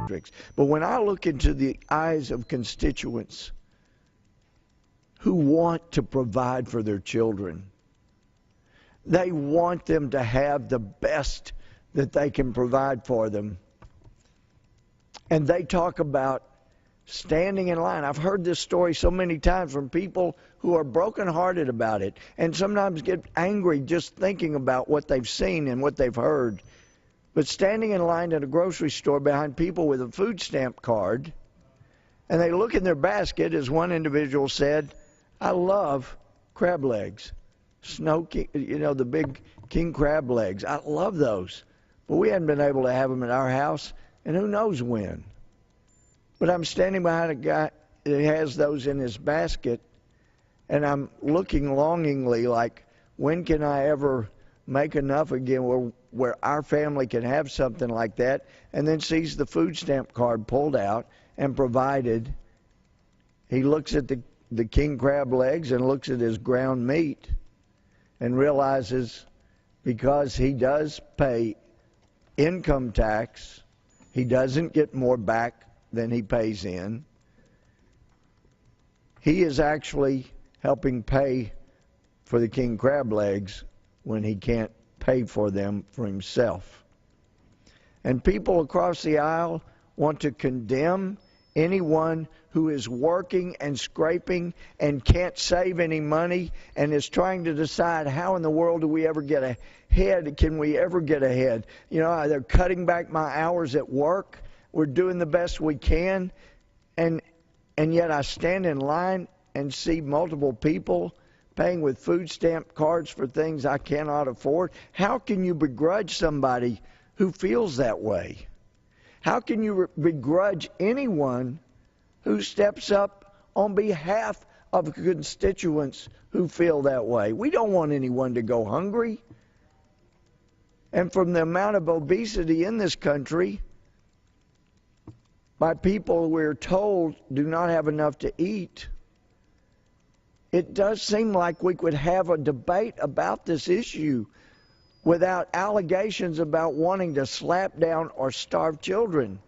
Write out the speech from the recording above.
districts. But when I look into the eyes of constituents who want to provide for their children, they want them to have the best that they can provide for them. And they talk about standing in line. I've heard this story so many times from people who are brokenhearted about it and sometimes get angry just thinking about what they've seen and what they've heard. But standing in line at a grocery store behind people with a food stamp card, and they look in their basket, as one individual said, I love crab legs. Snow, the big king crab legs. I love those. But we hadn't been able to have them in our house, and who knows when. But I'm standing behind a guy that has those in his basket, and I'm looking longingly like, when can I ever make enough again where our family can have something like that, and then sees the food stamp card pulled out and provided. He looks at the king crab legs and looks at his ground meat and realizes because he does pay income tax, he doesn't get more back than he pays in. He is actually helping pay for the king crab legs when he can't pay for them for himself. And people across the aisle want to condemn anyone who is working and scraping and can't save any money and is trying to decide how in the world do we ever get ahead? Can we ever get ahead? They're cutting back my hours at work. We're doing the best we can. And yet I stand in line and see multiple people paying with food stamp cards for things I cannot afford. How can you begrudge somebody who feels that way? How can you begrudge anyone who steps up on behalf of constituents who feel that way? We don't want anyone to go hungry. And from the amount of obesity in this country, by people we're told do not have enough to eat, it does seem like we could have a debate about this issue without allegations about wanting to slap down or starve children.